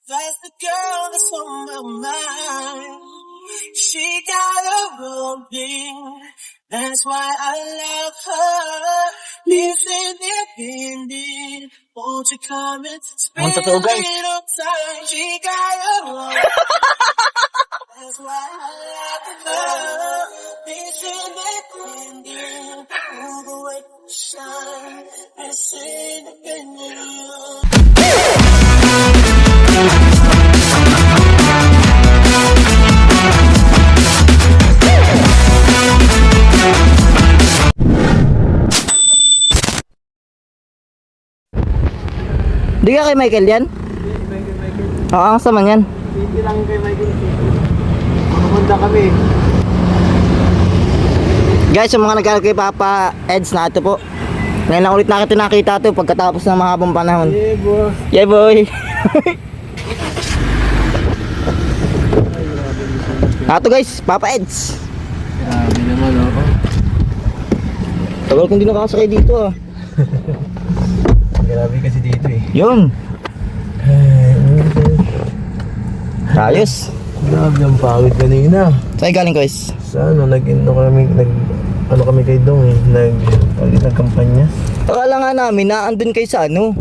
That's the girl that's on my mind. She got a rolling. That's why I love her. Listen, independent. Won't you come and spend a totoo, guys. little time? She got a rolling. That's why I love her. Listen, independent. Move away from the shine. Listen, independent. Di ka kay Michael yan? Oo, ang sama yan. Hindi lang kay Michael. Pumunta kami. Guys, yung mga nagkakaroon kay Papa Eds na ito po. Ngayon lang ulit nakita ito pagkatapos ng mahabang panahon. Yeah, boss. Yeah, boy. Ato guys, Papa Eds. Grabe naman, oh. Tagal kong di nakakasakay dito ah. Grabe kasi dito eh. Yun. Ayos. Grabe ang pagod kanina. Saan galing guys? Sa ano, ano kami kay Dong eh. Nagkampanya. Akala nga namin na andun kayo sa ano?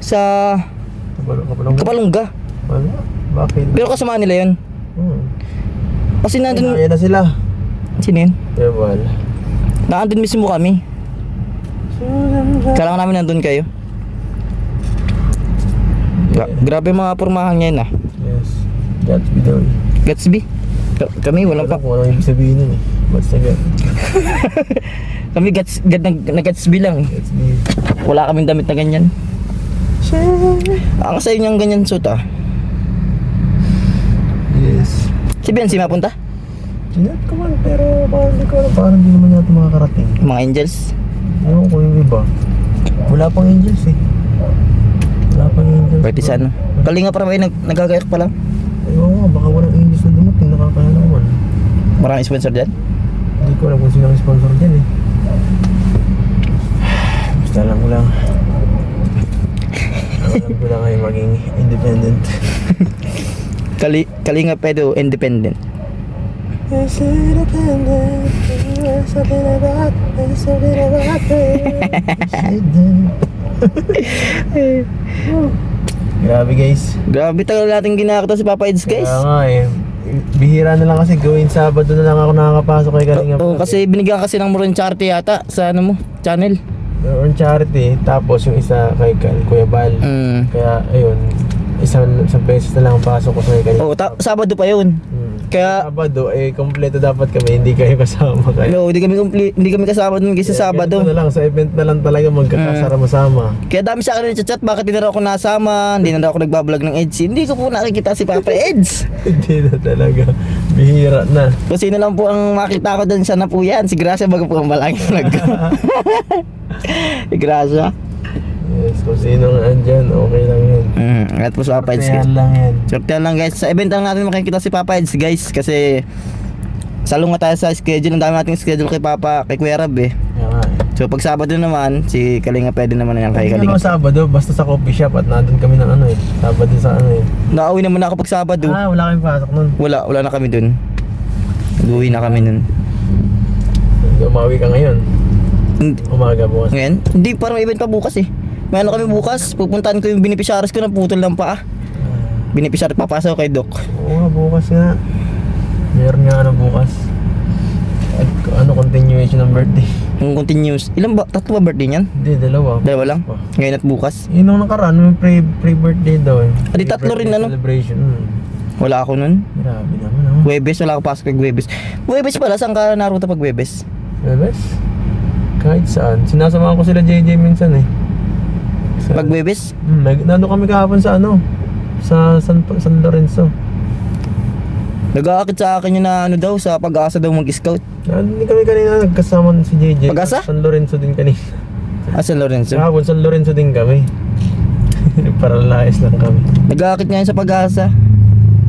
Sa Kapalungga. Ano? Bakit? Pero kasama nila yun. Kasi nandun. Ayan na sila. Sino yun? Ewan. Naandun mismo kami. Kailangan namin nandun kayo. Grabe mga pormahan ngayon ah. Yes. Gatsby daw eh. Gatsby? Kami walang pa. Kung anong ibig sabihin nun eh. Basta Kami nag-Gatsby lang eh. Gatsby. Wala kaming damit na ganyan. Ang sa'yo niyang ganyan suit ah. Yes. Si Benzi mapunta? Sinat ko man, pero parang hindi ko alam. Parang hindi naman yata makakarating. Mga angels? Ewan ko yung iba. Wala pang angels eh. Wala pang angels. Pwede sa ano? Kalinga para may nagagayak pa lang. Ewan nga, baka walang angels na dumating. Nakakalaman. Maraming sponsor dyan? Hindi ko alam kung sino ang sponsor dyan eh. Basta alam ko lang. Alam ko lang ay maging independent. Kalinga pedo independent. Yes, independent. There's something about Grabe guys. Grabe tagal natin ginagawa si Papa Eds guys. Kaya nga eh. Bihira na lang kasi gawin Sabado na lang ako nakakapasok kay Kalinga. Oo, kasi binigyan kasi ng Moron Charity yata sa ano mo, channel. Meron charity, tapos yung isa kay Kuya Bal. Kaya ayun, isang beses na lang ang pasok ko sa kay Kalinga. Oo, Sabado pa yun. Kaya Sabado eh kompleto dapat kami, hindi kayo kasama kayo. no, hindi kami kasama dun kasi sa Sabado. Na lang, sa event na lang talaga magkakasama-sama. Kaya dami sa akin chat, bakit hindi na ako nasama? Hindi na ako nagbablog ng Eds. Hindi ko po nakikita si Papa Eds. Hindi na talaga. Bihira na. Kasi na lang po ang makita ko dun, siya na po yan. Si Gracia bago po ang malaki vlog ko. Si Gracia. Yes, kung sino nga andyan, okay lang yan. At po si Papa Eds. Kaya lang yan. Sortehan lang guys. Sa event lang natin makikita si Papa Eds guys. Kasi salong nga tayo sa schedule. Ang dami nating schedule kay Papa, kay Kuya Rab eh. Kaya nga eh. So pag Sabado naman, si Kalinga pwede naman na yan kay Hindi Kalinga. naman Sabado, basta sa coffee shop at nandun kami ng ano eh. Sabado sa ano eh. Nakauwi naman ako pag Sabado. Wala kami pasok nun. Wala na kami dun. Uwi na kami nun. Umawi ka ngayon. Umaga bukas. Ngayon? Hindi, parang may event pa bukas eh. May ano kami bukas, pupuntahan ko yung beneficiaries ko na putol ng paa. Beneficiary papasok kay Doc. Oo nga, bukas nga. Meron nga ano bukas. At ano continuation ng birthday. Yung continuous. Ilan ba? 3 ba birthday niyan? Hindi, dalawa. Dalawa lang? Ngayon at bukas? Yun ang nakaraan, may pre-birthday daw eh. Di 3 rin ano? Celebration. Wala ako nun. Grabe naman Huwebes, wala ako pasok kay Huwebes. Huwebes pala, saan ka naruto pag Huwebes? Bebes? Kahit saan. Sinasamahan ko sila JJ minsan eh. Pag Huwebes? Nando kami kahapon sa ano? Sa San Lorenzo. Nag-aakit sa akin yun na ano daw, sa Pag-asa daw mag-scout. Hindi kami kanina nagkasama si JJ. Pag-asa? San Lorenzo din kanina. San Lorenzo? Kahapon San Lorenzo din kami. Paralayas lang kami. Nag-aakit nga yun sa Pag-asa.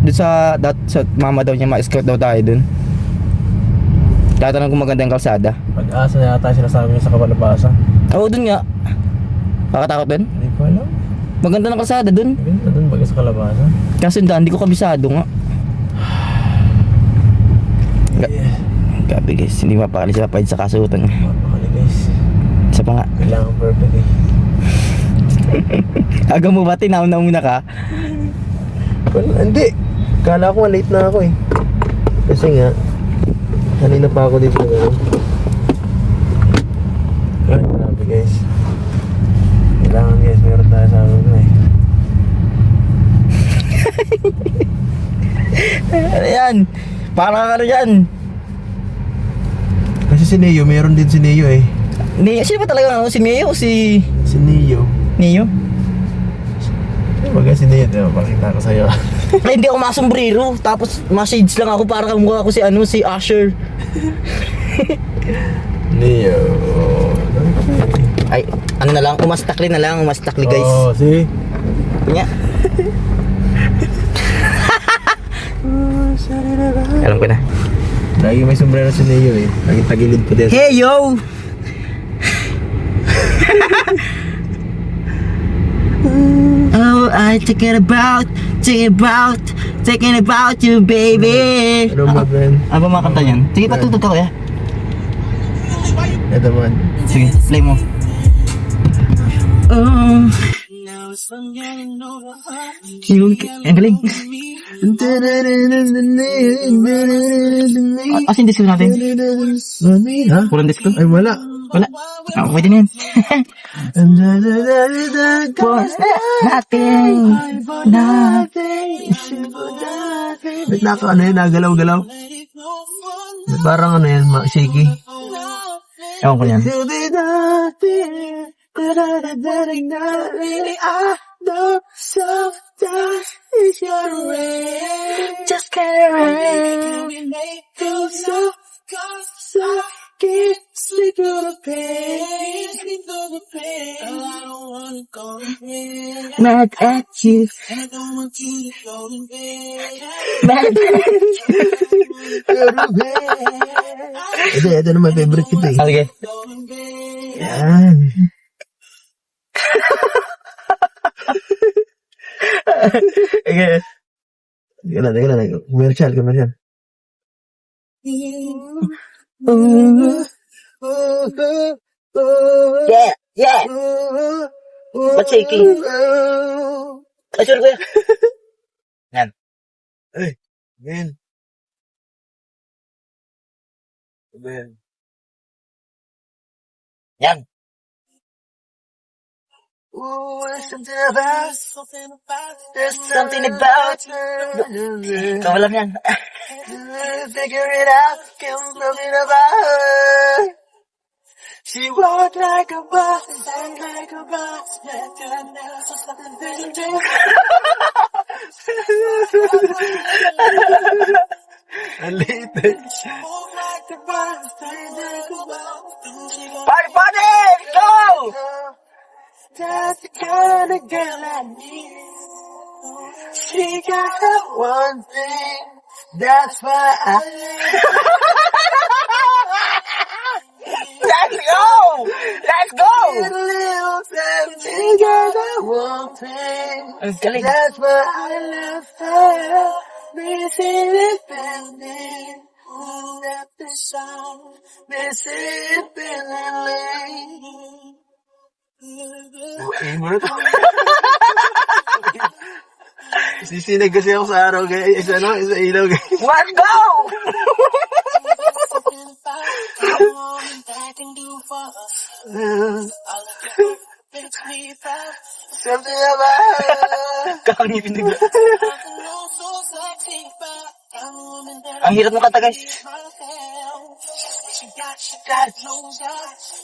Doon sa mama daw niya, ma-scout daw tayo dun. Tatanong kung maganda yung kalsada. Pag-asa yata sinasabi niya sa Kapalapasa. Oo, dun nga. Kakatakot din? Hindi ko alam. Maganda ng kalsada dun. Doon ba sa Kalabasa? Kaso hindi ko kabisado nga. Gabi guys, hindi mapakali si Papa Ed sa kasuotan niya. Mapakali guys. Isa pa nga. Kailangan perfect eh. Aga mo ba? Tinaw na muna ka? Well, hindi. Kala ko late na ako eh. Kasi nga, kanina pa ako dito na. Ay, grabe guys. Kailangan guys, meron tayo sa amin eh. Ano yan? Parang ano yan? Kasi si Neo, meron din si Neo eh. Sino ba talaga? Si Neo o si Si Neo. Neo? Bagay si Neo, diba? Pakita ko sa'yo. Ay, hindi ako masombrero. Tapos ma-shades lang ako para kamukha ko si si Usher. Neo. Ay, ano na lang, umastakli guys. Oh, see? Nya. Alam ko na. Lagi may sombrero si Neo eh. Lagi tagilid pa din. Hey yo! Oh, I thinking about you, baby. Ano mo, friend? Ano ba mga kanta niyan? Sige, patutog ka kuya. Ito man. Sige, play mo. Oh, ang galing. Asin disco natin? Ha? Walang disco? Ay, wala. Wala. Pwede na yan. Ba't naka ano yun? Nagalaw-galaw? Parang ano yan, shaky. Ewan ko yan. Just can't relate to so can't sleep through the pain. I don't wanna go to bed. Mad at you. I don't want you to go to bed. Mad Ito naman favorite kita eh. Sige. Go to bed. Yan. Okay. Teka na. Commercial. Yeah. Ba't shaking? Ay, sure kuya. Yan. Ay, man. Man. Yan. Ooh, there's something about There's something about Ikaw alam yan. figure it out, can't something about her. She walked like a boss, sang like a boss. So something very Ang late eh. She moved like a boss, sang like a boss. Party! Go! That's the kind of girl I need. She got her one thing. That's why I Let's go! Let's go! little time. She got her one thing. Ang galing. That's why I love her. Missing it, bending. That the song. Missing it, bending. Eh, mo na to. Sisinag kasi ako sa araw guys. Isa ilaw guys. Let's go! Something about Kakangipin nila. Ang hirap ng kanta guys.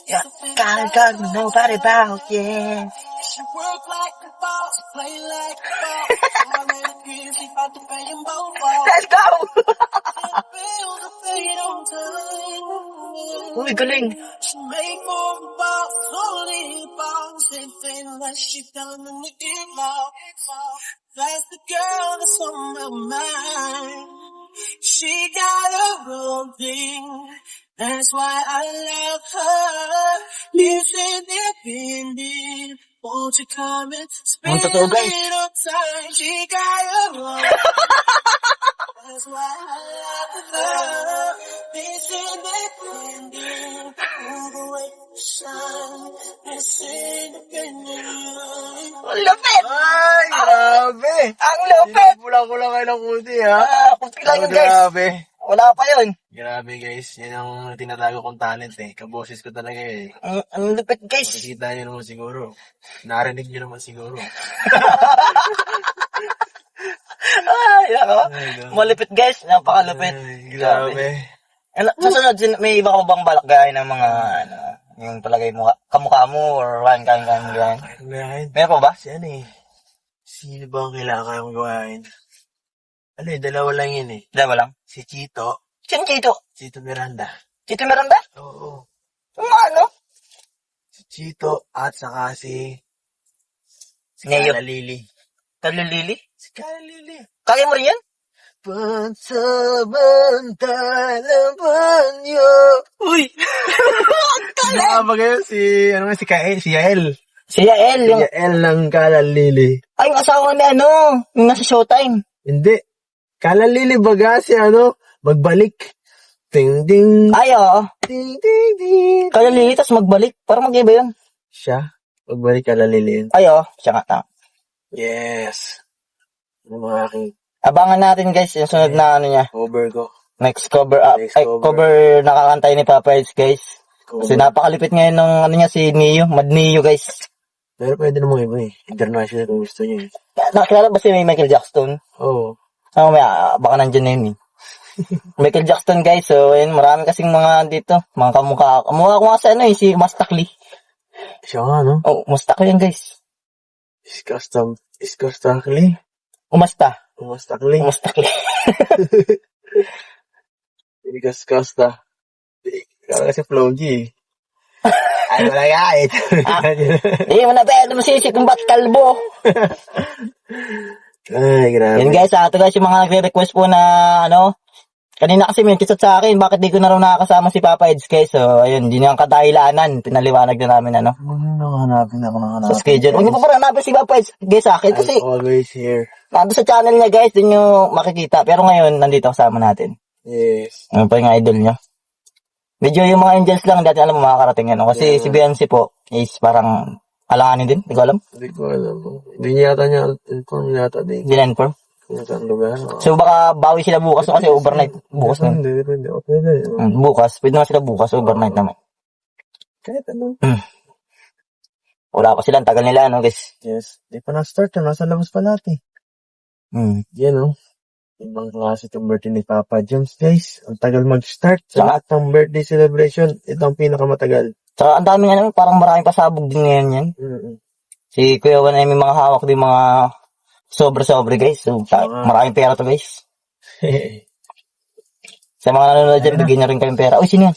Yeah, got nobody about, yeah. She work like a boss, play like a boss. Already agreed she about to pay him both off. Let's go! Bills are paid on time. Uy, galing. She make for the boss, only boss. Ain't feeling like she done in the deep law. That's the girl that's on my mind. She got her own thing. That's why I love her. Lives independent. Won't you come and spend Ang a totoo, guys. little time? She got a wrong. That's why I love her. This independent, move away from the sun. This independent. Ang lupit! Ay, grabe! Ang lupit! Pulang-pulang kayo ng kuti, ha? Kunti lang yun, guys. Grabe. Wala pa yun. Grabe, guys. Yan ang tinatago kong talent, eh. Kaboses ko talaga, eh. Ang lupit, guys. Makikita nyo naman siguro. Narinig nyo naman siguro. Ay, ako. Ay, no. Malupit, guys. Napakalupit. Ay, grabe. Sa sunod, may iba ka bang balak gaya ng mga, ano, yung palagay mo, kamukha mo, or kain. Gawain. Meron pa ba? Si ano, eh. Sino ba ang kailangan kong gawain? Ano, eh, dalawa lang yun, eh. Dalawa lang. Si Chito. Sino Chito? Chito Miranda. Chito Miranda? Oo. Yung ano? Si Chito at saka si Neo. Kala Lily. Talilili? Si Kala Lily. Kaya mo rin yan? Pansamantalang banyo. Uy! Ano ba kayo? Si Yael. Si Yael, Si yung, Yael ng Kala Lily. ay, yung asawa ni ano, yung nasa Showtime. Hindi. Kala Lily baga si ano, magbalik. Ding ding. Ay, oo. Ding ding ding. Kaya Lili, tas magbalik. Parang mag-iba yun. Siya. Magbalik Kala Lily yun. Ay, oo. Siya nga, tama. Yes. Ano mga aking Abangan natin, guys, yung sunod na ano niya. cover ko. Next cover, Next ay, cover. cover nakakantay ni Papa Eds, guys. Kasi napakalipit ngayon ng ano niya, si Neo. Mad Neo, guys. Pero pwede namang iba eh. International kung gusto niyo eh. Nakilala ba si Michael Jackson? Oo. Oh, baka nandyan na yun eh. Michael Jackson, guys. So, ayun, marami kasing mga dito. Mga kamukha. Kamukha ko nga sa ano eh, si Mustakli. Siya nga, no? Oh, Mustakli yan, guys. Iskostakli. Umasta. Umastakli. Mustakli. Iskosta. Kala kasi Floji eh. Ay, wala kahit. Hindi mo na pwede masisip kung ba't kalbo. Ay, grabe. Yan guys, ito guys yung mga nagre-request po na ano. Kanina kasi may chat sa akin, bakit di ko na raw nakakasama si Papa Eds, guys. So, ayun, yun yung kadahilanan. Pinaliwanag na namin ano. Hanapin ako ng hanapin. Sa schedule. Huwag niyo pa parang hanapin si Papa Eds, guys, sa akin. Kasi, always here. nandun sa channel niya, guys, din nyo makikita. Pero ngayon, nandito kasama natin. Yes. Ano pa yung idol niya? Medyo yung mga angels lang, dati alam mo makakarating ano. Kasi si Beyonce po, is parang alanganin din, hindi ko alam. Hindi ko alam. Hindi niya yata niya inform yata din. Hindi na-inform. Kung saan lugar. So baka bawi sila bukas no? Kasi overnight. Bukas na. Hindi. Okay. Bukas. Pwede naman sila bukas. Overnight naman. Kahit ano. Wala pa sila. Ang tagal nila, no, guys. Yes. Di pa na-start. Nasa labas pa lahat eh. Yan o. Ibang klase itong birthday ni Papa James, guys. Ang tagal mag-start. Sa lahat ng birthday celebration, ito ang pinakamatagal. Saka ang daming ano, parang maraming pasabog din ngayon yan. Si Kuya Juan ay may mga hawak din mga sobre, guys. So, maraming pera to, guys. Sa mga nanonood dyan, bigyan niya rin kayong pera. Uy, sino yan?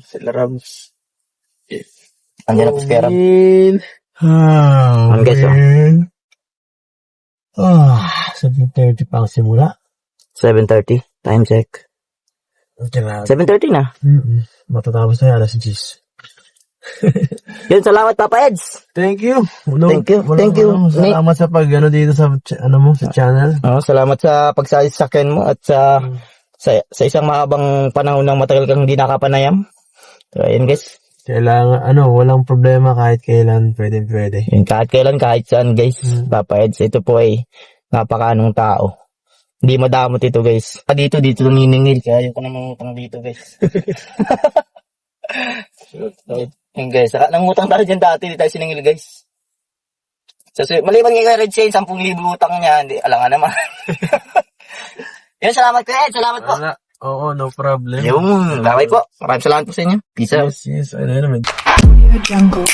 Sila Rams. Andiyan na po si Pera. Ang guys, oh. 7:30 pa ang simula. 7:30. Time check. Grabe. 7:30 na. Matatapos na alas 10. Yun, salamat Papa Eds. Thank you. Thank you. Salamat sa dito sa sa channel. Salamat sa pagsasakyan mo at sa isang mahabang panahon ng matagal kang hindi nakapanayam. So, ayun guys. Kailangan, walang problema kahit kailan, pwede. Yun, kahit kailan, kahit saan guys. Papa Eds, ito po ay napakaanong tao. Hindi madamot ito guys. Dito naniningil. Kaya yung ko naman utang dito guys. Yun guys. Nangutang tayo dyan dati. Hindi tayo siningil guys. So, maliban nga kay Red Shane, 10,000 utang niya. Hindi, alam nga naman. Yun, salamat ko Ed. Salamat po. Oo, no problem. Yun, bye po. Maraming salamat po sa inyo. Peace out. Yes, ano naman. Jungle.